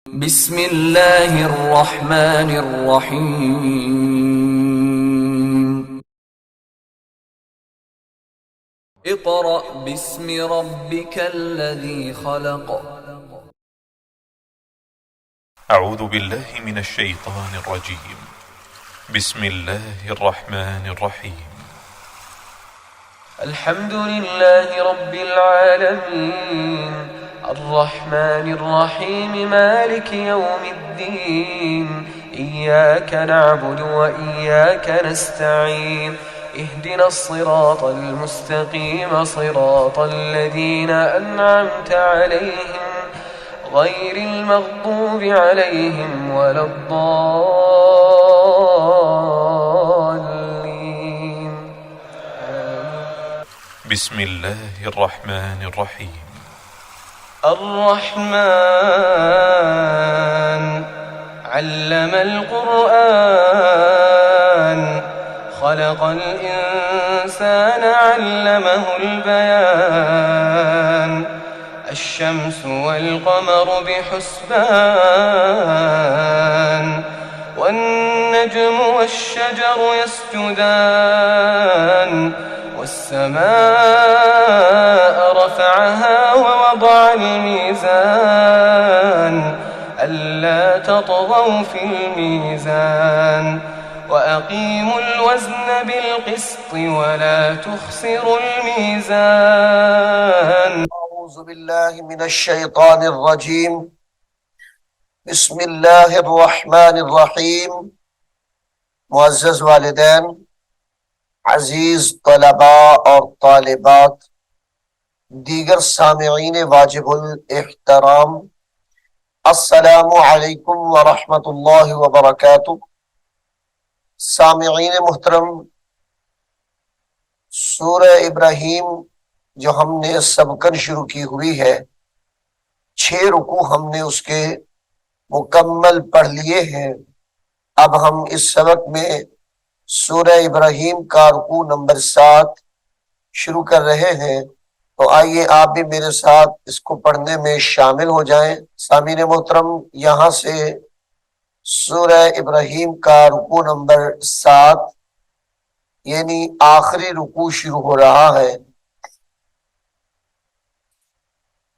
बिस्मिल्लाहिर्रहमानिर्रहीम। इक़रा बिस्मि रब्बिकल्लज़ी खलक़। أعوذ بالله من الشيطان الرجيم. بسم الله الرحمن الرحيم. الحمد لله رب العالمين الرحمن الرحيم مالك يوم الدين إياك نعبد وإياك نستعين اهدنا الصراط المستقيم صراط الذين أنعمت عليهم غير المغضوب عليهم ولا الضالين. بسم الله الرحمن الرحيم. الرحمن علم القرآن خلق الإنسان علمه البيان الشمس والقمر بحسبان والنجم والشجر يسجدان والسماء رفعها ووضع الميزان ألا تطغوا في الميزان وأقيموا الوزن بالقسط ولا تخسروا الميزان. أعوذ بالله من الشيطان الرجيم. بسم الله الرحمن الرحیم. मुअज़्ज़ज़ वालिदैन, अजीज तलबा और तालिबात, दीगर सामिईन वाजिबुल एहतराम, अस्सलामु अलैकुम व रहमतुल्लाहि व बरकातुहू। सामिईन मुहतरम, सूरह इब्राहीम जो हमने सबकन शुरू की हुई है, 6 रुकू हमने उसके मुकम्मल पढ़ लिए हैं। अब हम इस सबक में सूरह इब्राहीम का रुकू नंबर 7 शुरू कर रहे हैं। तो आइए आप भी मेरे साथ इसको पढ़ने में शामिल हो जाएं। सामीन मोहतरम, यहाँ से सूरह इब्राहीम का रुकू नंबर 7 यानी आखिरी रुकू शुरू हो रहा है।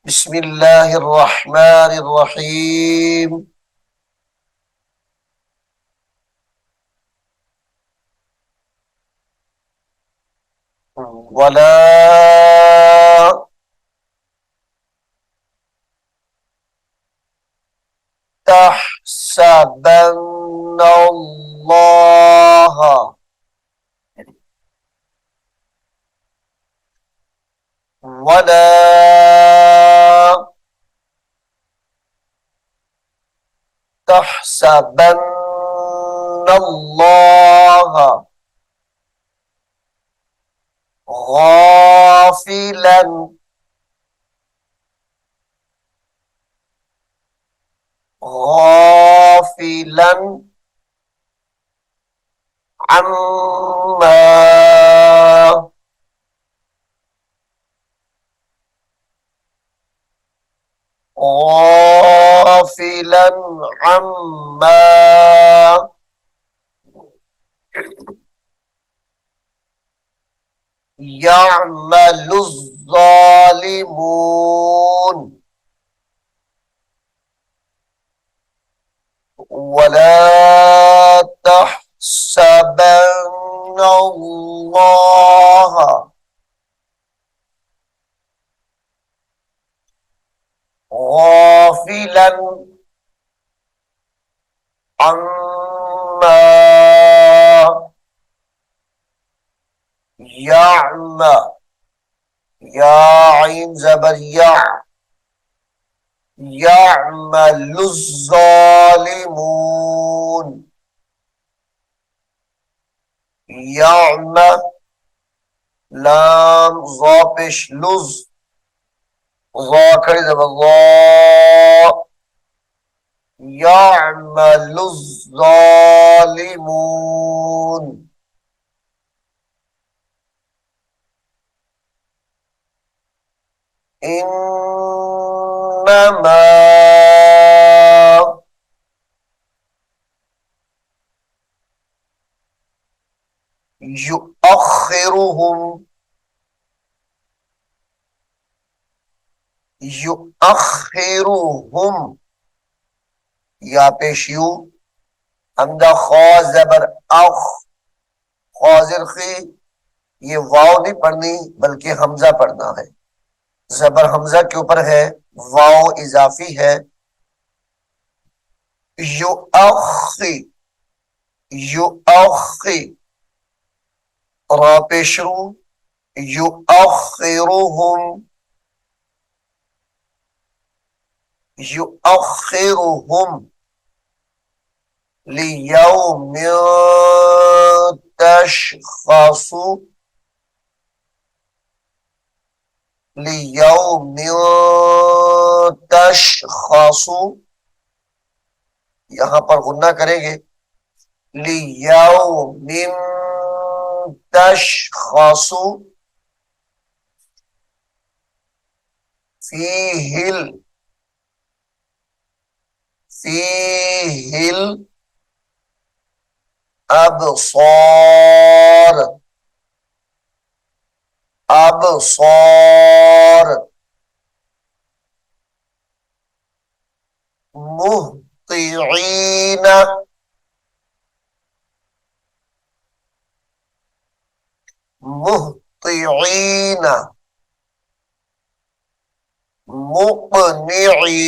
बिस्मिल्लाहिर्रहमानिर्रहीम। वला तहसबन्नल्लाह वला तहसबन्नल्लाह गाफिलन गाफिलन अम्मा गाफिलन अम्मा यअमलुज़्ज़ालिमून वला तहसबन्नल्लाह गाफिलन अम्मा यअम या आइन ज़बर या यअमलुज़्ज़ालिमून यअम लाम ज़ा पेश लुज़ ज़ा खड़ी ज़बर ज़ा यअमलुज़्ज़ालिमून इन्नमा युअख्खिरुहुम, युअख्खिरुहुम, या पेश यू, हमजा खौ जबर अख, खौजिर खी, ये वाव नहीं पढ़नी बल्कि हमजा पढ़ना है। जबर हमजा के ऊपर है, वाव इजाफी है। युअख्खी, युअख्खी, रा पेशरू, युअख्खिरुहुम, युअख्खिरुहुम लियौमिन तशख़सु, लियौमिन तशख़सु, यहां पर गुन्ना करेंगे। लियौमिन तशख़सु फीहिल, फीहिल अबसार, अबसार मुहतिईन, मुहतिईन मुक़निई,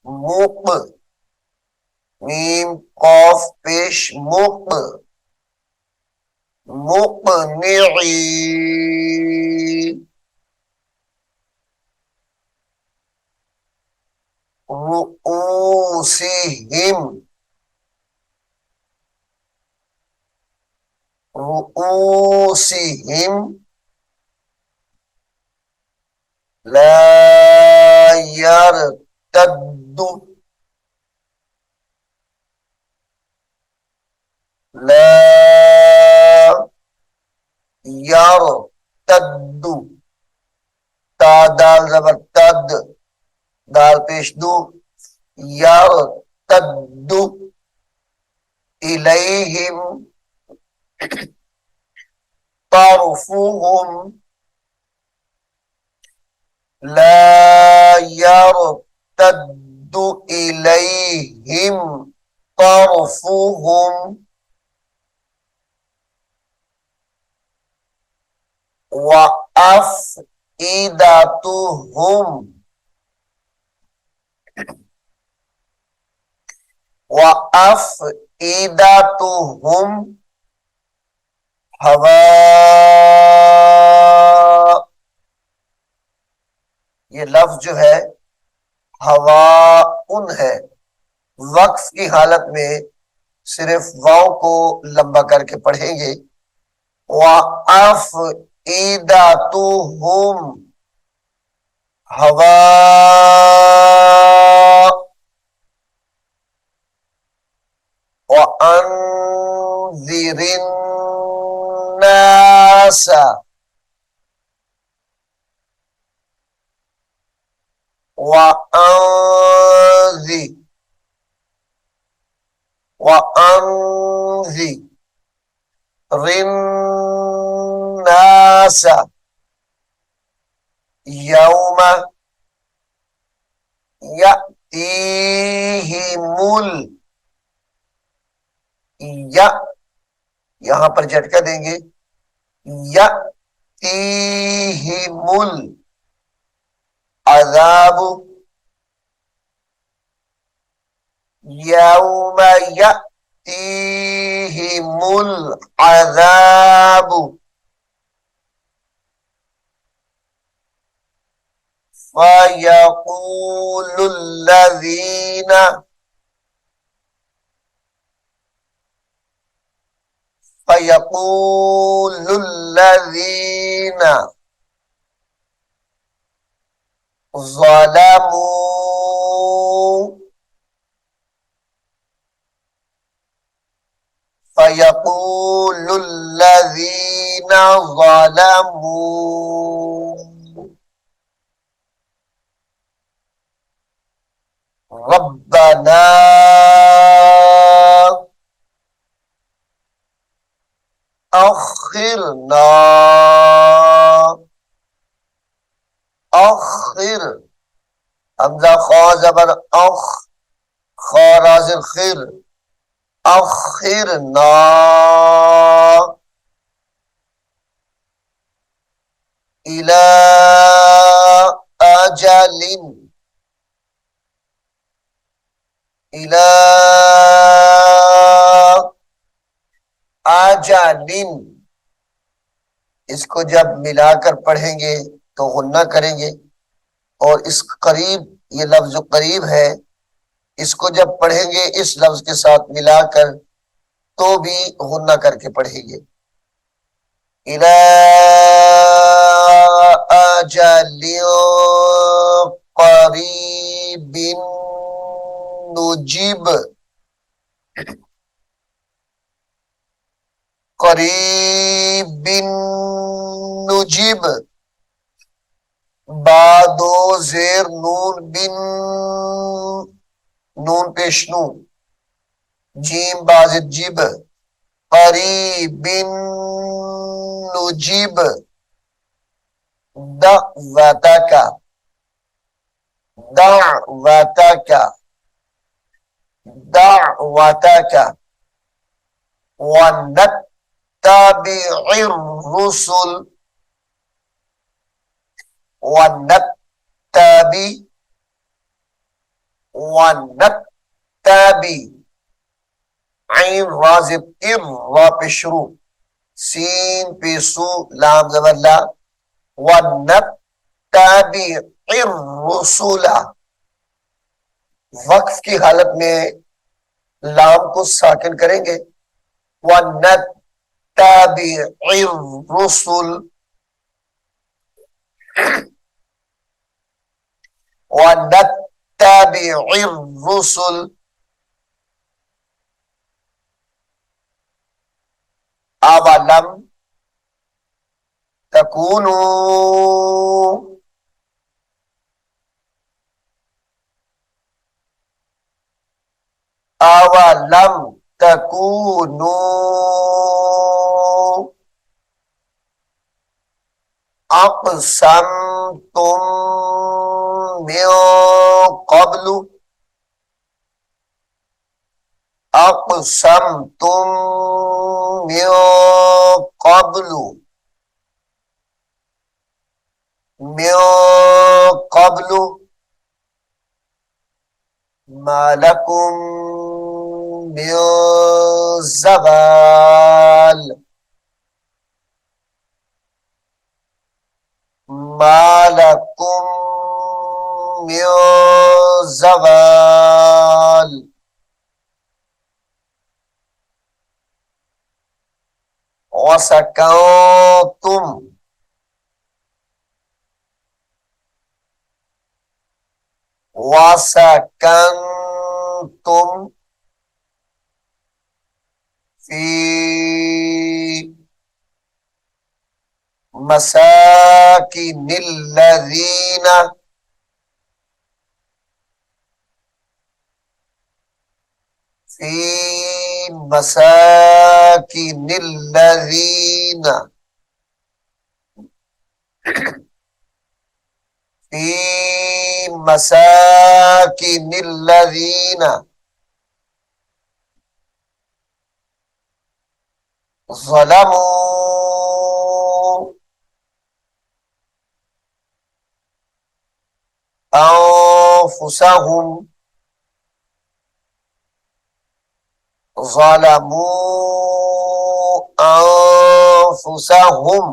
मुक़, मीम कॉफ पेश मुक़, मुक़निई, रुऊसिहिम, रुऊसिहिम ला यर्तद्दु, ला यर्तद्दु, ता दाल जबर तद, दाल पेश दू, यर्तद्दु इलैहिम तरफुहुम, ला यर्तद्दु इलैहिम तरफुहुम व अफ़ईदतुहुम, व अफ़ईदतुहुम हवा, ये लफ्ज जो है हवा उन है। वक्फ की हालत में सिर्फ वाव को लंबा करके पढ़ेंगे। वअफ़ईदतुहुम हवा, वअन्ज़िरिन्नास, वअन्ज़िरिन्नास यौम यअतीहिमुल, या, यहां पर झटका देंगे, यअतीहिमुल अज़ाबु, यौम यअतीहिमुल अज़ाबु फयक़ूलुल्लज़ीन, फयक़ूलुल्लज़ीन ज़लमू, फयक़ूलुल्लज़ीन ज़लमू रब्बना अखिरना, अखिर, हमजा खा जबर अख, खा राजिर खिर, अखिरना इला अजलिन, इला अजलिन। इसको जब मिलाकर पढ़ेंगे तो गुन्ना करेंगे, और इस करीब, ये लफ्ज जो करीब है, इसको जब पढ़ेंगे इस लफ्ज के साथ मिलाकर तो भी गुन्ना करके पढ़ेंगे। इला अजलिन करीबिन नुजीब, करीबिन नुजीब, बादो जेर नून बिन, नून पेशनू, जीम बाजिद जिब, करीबिन नुजीब दअवतका, दअवतका, दअवतका, वनत्तबिउर रुसुल, वनत्तबि, वनत्तबि, ऐन राजिब इर रा पेशरू, सीन पेशू लाम जबर ला, वनत्तबिउर रुसुला। वक्फ की हालत में लाम को साकिन करेंगे, वनत्तबिउर रुसुल, वनत्तबिउर रुसुल। अवलम तकूनू, अवलम तकूनू अक़समतुम मिन क़ब्लु, अक़समतुम मिन क़ब्लु, मिन क़ब्लु मा लकुम मिन ज़वाल, मा लकुम मिन ज़वाल। वसकंतुम, वसकंतुम फी मसाकिनिल्लज़ीना, फी मसाकिनिल्लज़ीना, फी मसाकिनिल्लज़ीना ज़लमू अनफुसहुम, ज़लमू अनफुसहुम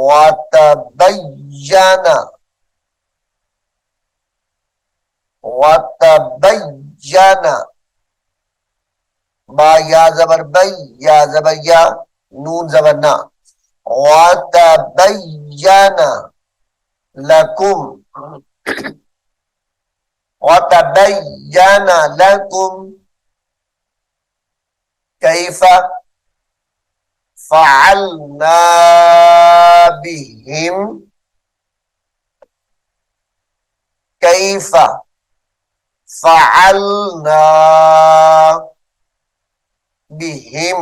वतबय्यना, वतबय्यना, बा या जबर बई, या जबर या, नून जबर ना, वतबय्यना लकुम, वतबय्यना लकुम कैफा फ़अलना बिहिम, कैफा फ़अलना बिहिम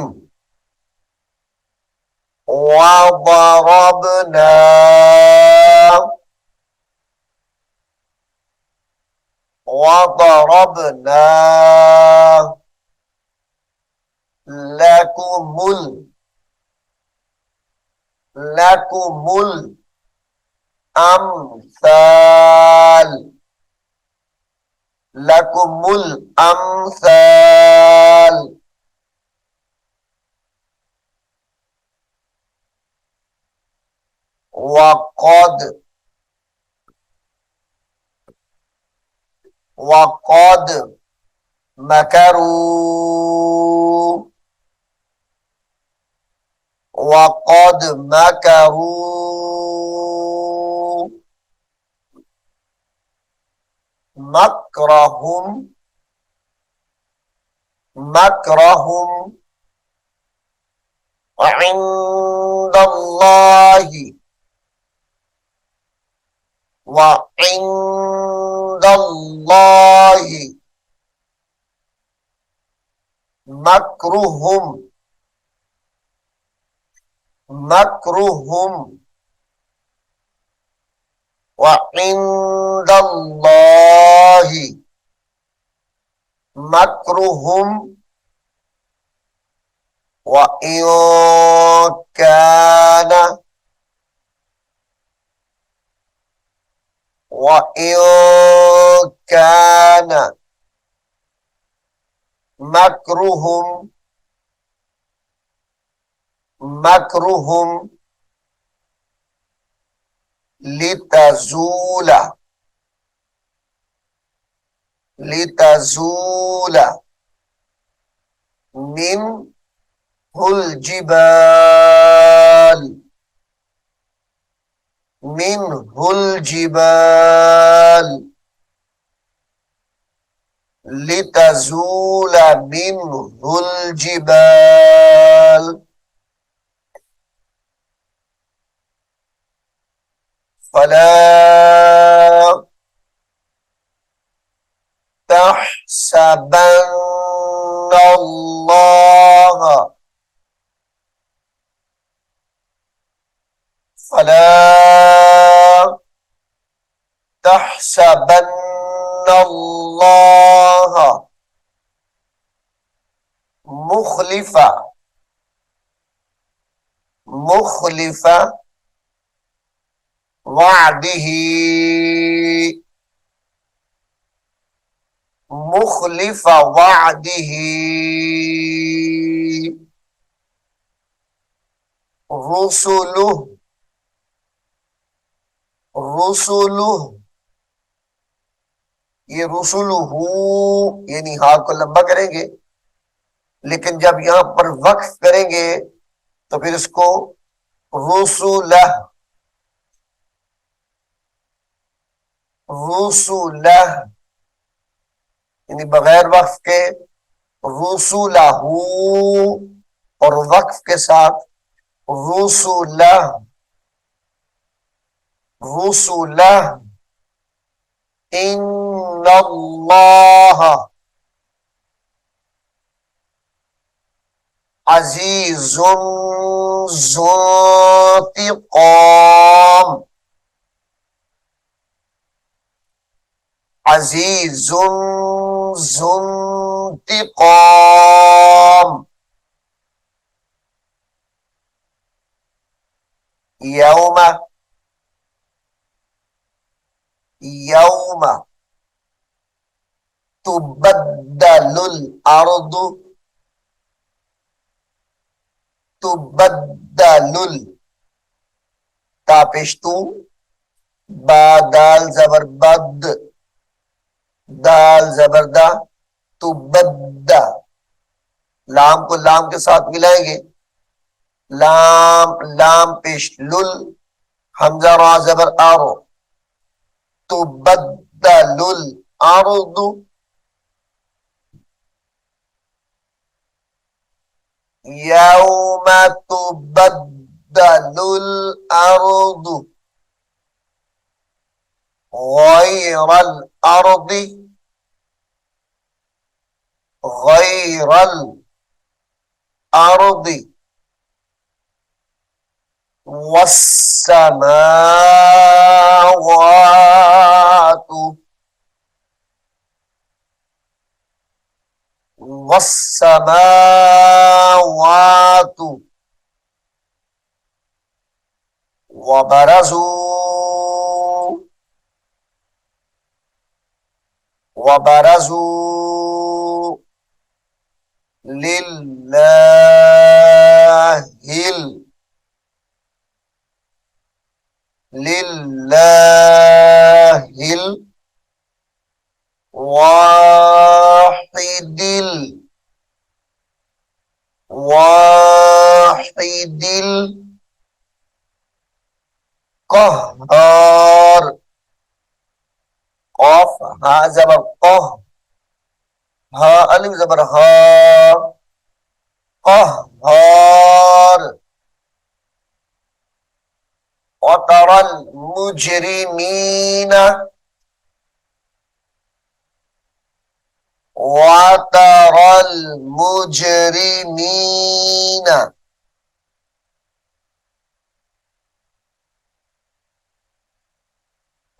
वदरबना वदरबना लकुमुल लकुमुल अमसाल लकुमुल अमसाल वक़द वक़द मकरू वक़द मकरू मकरहुम मकरहुम इंदल्लाहि व इंदल्लाहि मकरुहुम मकरुहुम व इंदल्लाहि मकरुहुम व इन काना व इन काना मकरुहुम मकरुहुम लितजूला लितजूला मिन हुल जिबाल मिन हुल जिबाल लितजूला मिन हुल जिबाल फला तहसबन्नल्लाह फला तहसबन्नल्लाह मुखलिफा मुखलिफा वादिही मुखलिफा वादिही रुसुलुह रुसुलुह ये रुसुलुहू यानी हा को लंबा करेंगे, लेकिन जब यहां पर वक्फ करेंगे तो फिर इसको रुसुलह रुसुलह यानी बगैर वक्फ के रुसुलहू और वक्फ के साथ रुसुलह रुसुलह इन्नल्लाह अजीजुन ज़ुंतिक़ाम अजीजुन ज़ुंतिक़ाम यौम यौम तुबद्दलुल अर्दु तुबद्दलुल तापिश्तु बादाल जबरबद दाल जबरदा तुबद्दा लाम को लाम के साथ मिलाएंगे लाम लाम पेश लुल हमजा रा जबर आरो तुबद्दलुल अर्दु यौम तुबद्दलुल अर्दु गैरल अर्दि गैरल अर्दि वस्समावातु वस्समावातु वबरजू वबरजू लिल्लाहिल वाहिदिल कहहार कफ हा जबर कह हा अलिफ जबर हा कहहार वतरल मुजरिमीना वतरल मुजरिमीना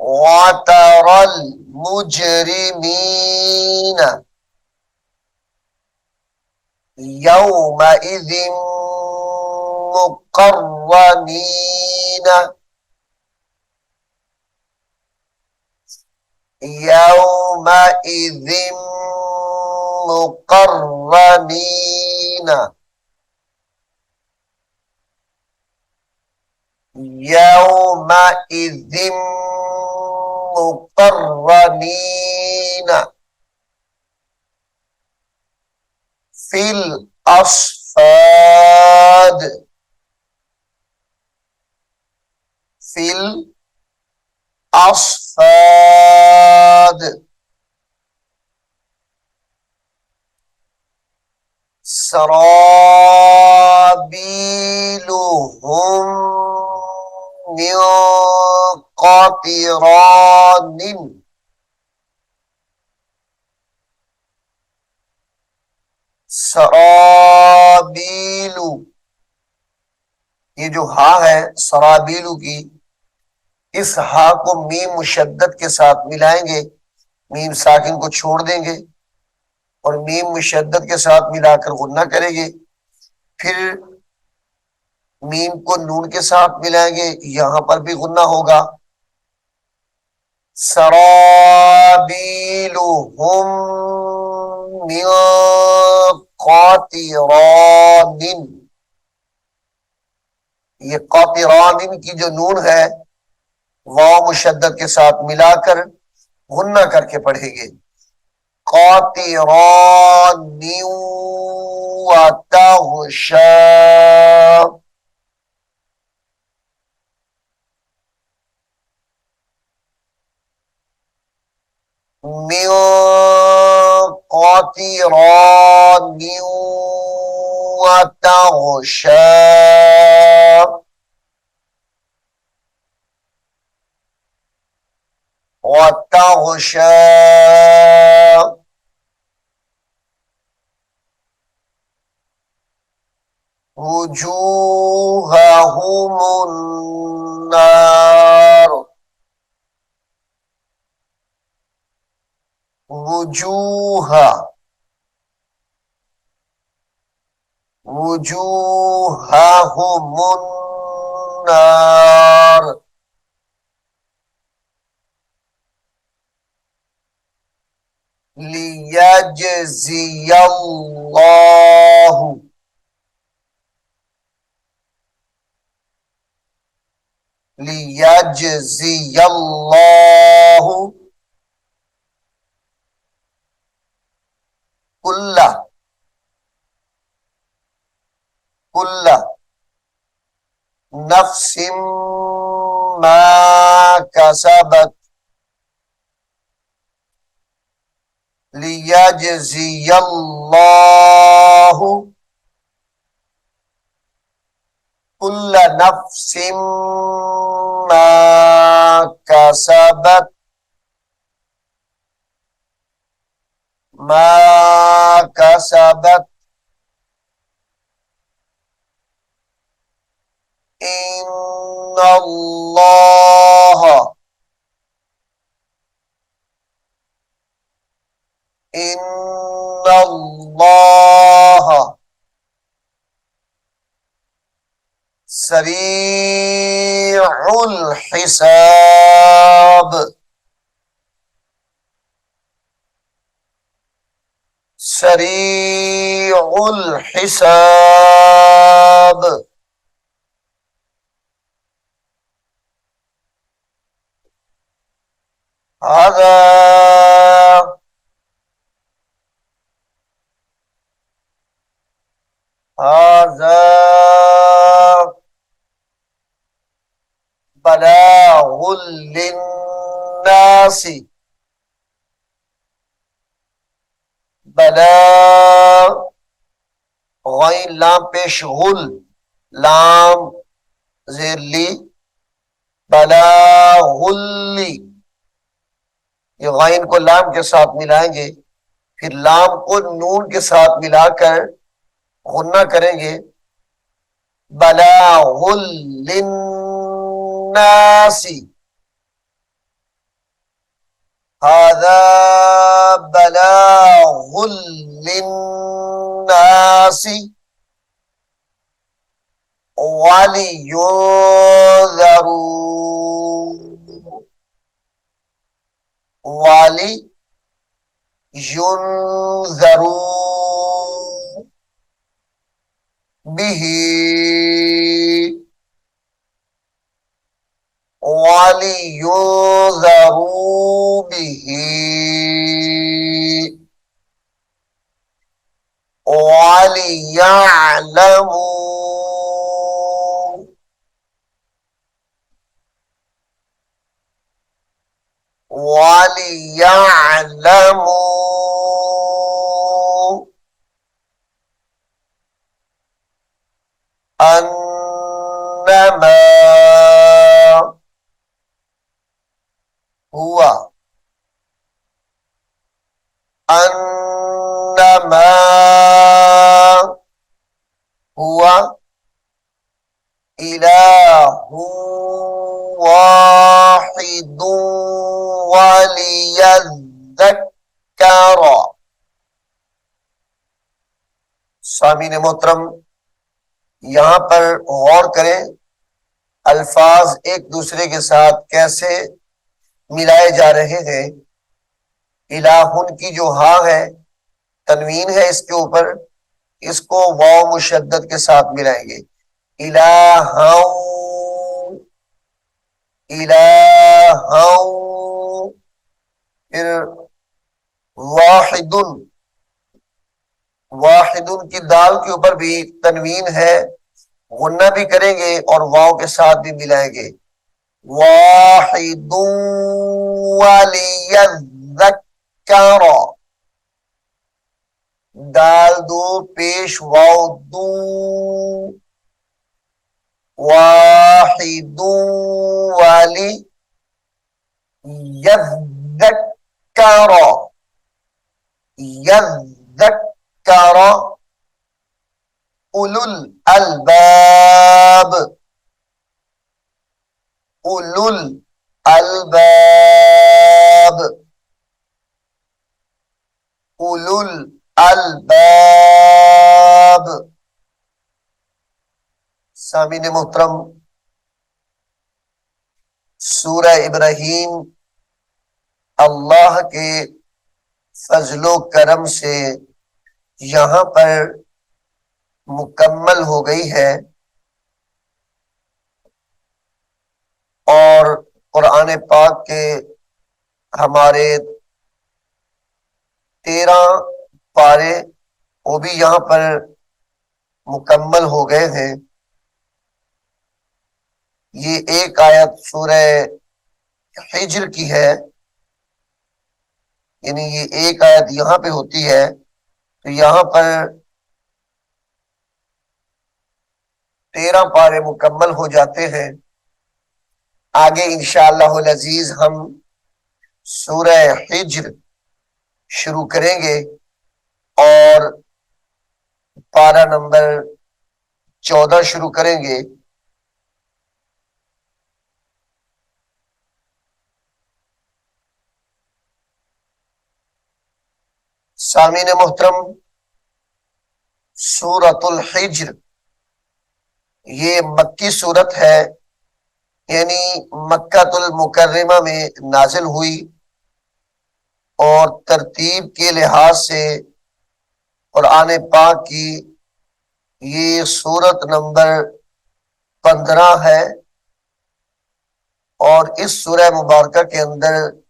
वतरल मुजरिमीना यौमइज़िन मुक़र्रनीना यौमइज़िन मुक़र्रनीना यौमइज़िन मुक़र्रनीना फिल अस्फाद फिल अस्फाद सराबीलुहुम मिन क़तिरानिन सराबीलु ये जो हा है सराबीलु की इस हा को मीम मुशद्दद के साथ मिलाएंगे मीम साकिन को छोड़ देंगे और मीम मुशद्दद के साथ मिलाकर गुन्ना करेंगे फिर मीम को नून के साथ मिलाएंगे यहां पर भी गुन्ना होगा सराबीलुहुम मिन क़तिरानिन ये क़तिरानिन की जो नून है वाव मुशद्दद के साथ मिलाकर गुन्ना करके पढ़ेंगे क़तिरानिन व तग़शा मिन क़तिरानिन व तग़शा वतग़शा वुजूहहुमुन नार वुजूहहुमुन नार लियजज़ियल्लाहु लियजज़ियल्लाहु कुल्ला नफ्सिम मा कसबत लियजज़ियल्लाहु कुल्ला नफ्सिम मा कसबत इन्नल्लाह, इन्नल्लाह सरीउल हिसाब, सरीउल हिसाब। हाज़ा, हाज़ा बलागुल लिन्नासी, बला गैन लाम पेश गुल, लाम जेर ली, बलागुल्ली, ये गैन को लाम के साथ मिलाएंगे, फिर लाम को नून के साथ मिलाकर गुन्ना करेंगे। बलागुल लिन्नासी, हाज़ा बलागुल लिन्नासी वलियुंज़रू, वलियुंज़रू बिही, वलियुंज़रू बिही, वलियअलमू, वलियअलमू अन्नमा हुआ, अन्नमा हुआ इलाहु वाहिदु वलियज़्ज़क्कर। सामीन मोहतरम, यहां पर गौर करें, अल्फाज एक दूसरे के साथ कैसे मिलाए जा रहे हैं। इलाहुन की जो हा है, तनवीन है इसके ऊपर, इसको वाव मुशद्दद के साथ मिलाएंगे। इलाहौ, इलाहौ, फिर वाहिदुन, वाहिदुन की दाल के ऊपर भी तनवीन है, गुन्ना भी करेंगे और वाव के साथ भी मिलाएंगे। वाहिदुन वलियज़्ज़क्कर, दाल दो पेश वाव दू, वाहिदुन वलियज़्ज़क्कर, यज़्ज़क्कर उलुल अलबाब, उलुल अलबाब, उलुल अलबाब। सामीन मोहतरम, सूरह इब्राहीम अल्लाह के फजलो करम से यहां पर मुकम्मल हो गई है और कुरान पाक के हमारे 13 पारे वो भी यहां पर मुकम्मल हो गए हैं। ये एक आयत सूरह हिज्र की है, यानी ये एक आयत यहां पे होती है, तो यहां पर 13 पारे मुकम्मल हो जाते हैं। आगे इंशाअल्लाहुल अजीज हम सूरह हिज्र शुरू करेंगे और पारा नंबर 14 शुरू करेंगे। सामीन मोहतरम, सूरतुल हिज्र ये मक्की सूरत है, यानी मक्कातुल मुकर्रमा में नाजिल हुई और तरतीब के लिहाज से कुरान पाक की ये सूरत नंबर 15 है। और इस सूरह मुबारका के अंदर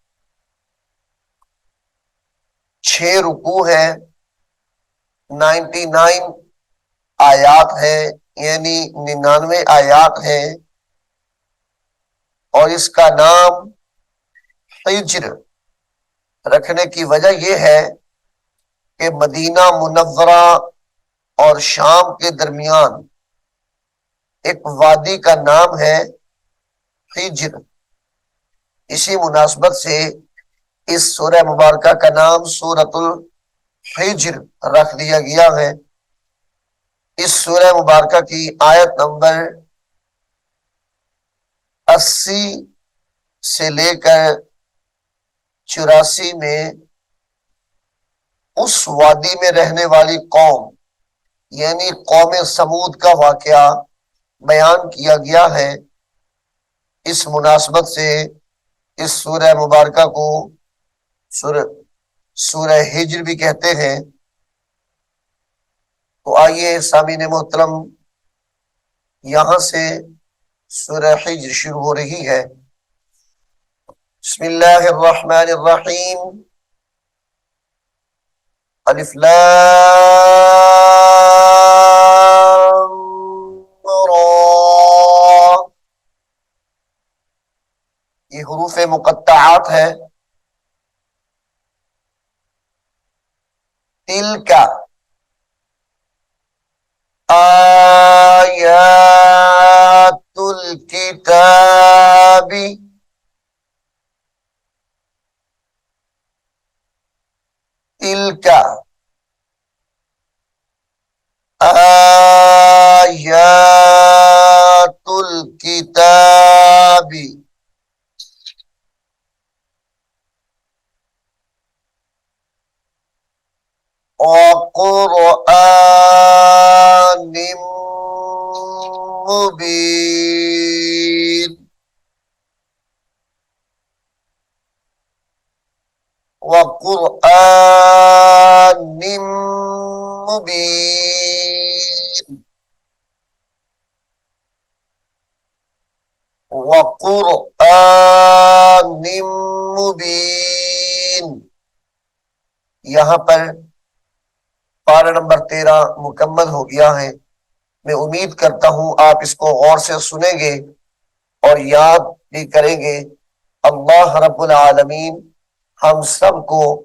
6 रुकू है, 99 आयात है, यानी 99 आयात है। और इसका नाम हिज्र रखने की वजह यह है कि मदीना मुनव्वरा और शाम के दरमियान एक वादी का नाम है हिज्र। इसी मुनासबत से इस सूरह मुबारका का नाम सूरतुल हिज्र रख दिया गया है। इस सूरह मुबारका की आयत नंबर 80 से लेकर 84 में उस वादी में रहने वाली कौम यानी कौम समूद का वाकया बयान किया गया है। इस मुनासबत से इस सूरह मुबारका को सूरह हिज्र भी कहते हैं। तो आइए सामीन मोहतरम, यहां से सूरह हिज्र शुरू हो रही है। बिस्मिल्लाहिर्रहमानिर्रहीम। अलिफ लाम रा, ये हुरूफ मुक़त्तआत है। तिलका आयातुल किताबी, तिलका आयातुल किताबी, वक़ुरआनिम मुबीन, वक़ुरआनिम मुबीन, वक़ुरआनिम मुबीन। यहाँ पर पारा नंबर 13 मुकम्मल हो गया है। मैं उम्मीद करता हूं आप इसको गौर से सुनेंगे और याद भी करेंगे। अल्लाह रब्बुल आलमीन हम सबको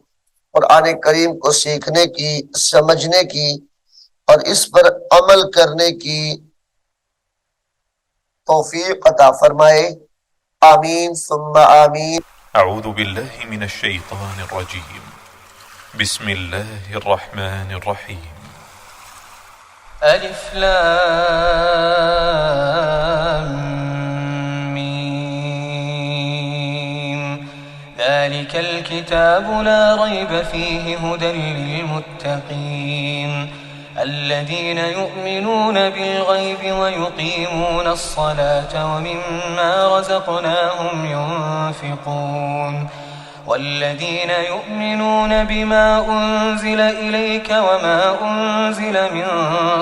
कुरान करीम को सीखने की, समझने की और इस पर अमल करने की तौफीक अता फरमाए। आमीन सुम्मा आमीन। अऊज़ु बिल्लाहि मिनश शैतानिर रजीम। बिस्मिल्लाहिर्रहमानिर्रहीम। अलिफ लाम मीम। ज़ालिकल किताबु ला रैब फ़ीहि हुदल लिल्मुत्तक़ीन الذين يؤمنون بالغيب ويقيمون الصلاة ومما رزقناهم ينفقون والذين يؤمنون بما أنزل إليك وما أنزل من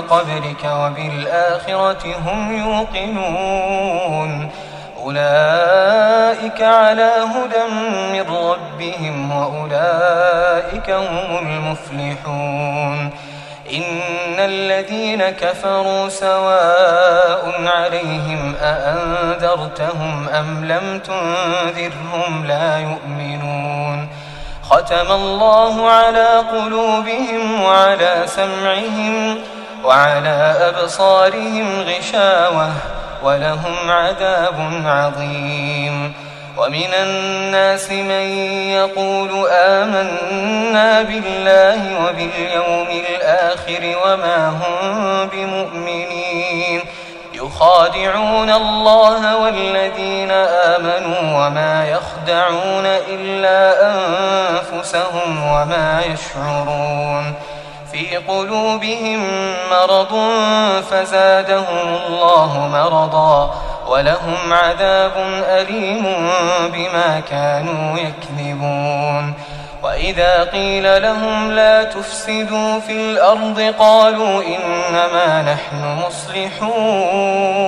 قبلك وبالآخرة هم يوقنون أولئك على هدى من ربهم وأولئك هم المفلحون إن الذين كفروا سواء عليهم أأنذرتهم أم لم تنذرهم لا يؤمنون ختم الله على قلوبهم وعلى سمعهم وعلى أبصارهم غشاوة ولهم عذاب عظيم ومن الناس من يقول آمنا بالله وباليوم الآخر وما هم بمؤمنين يخادعون الله والذين آمنوا وما يخدعون إلا أنفسهم وما يشعرون في قلوبهم مرض فزادهم الله مرضا ولهم عذاب أليم بما كانوا يكذبون وإذا قيل لهم لا تفسدوا في الأرض قالوا إنما نحن مصلحون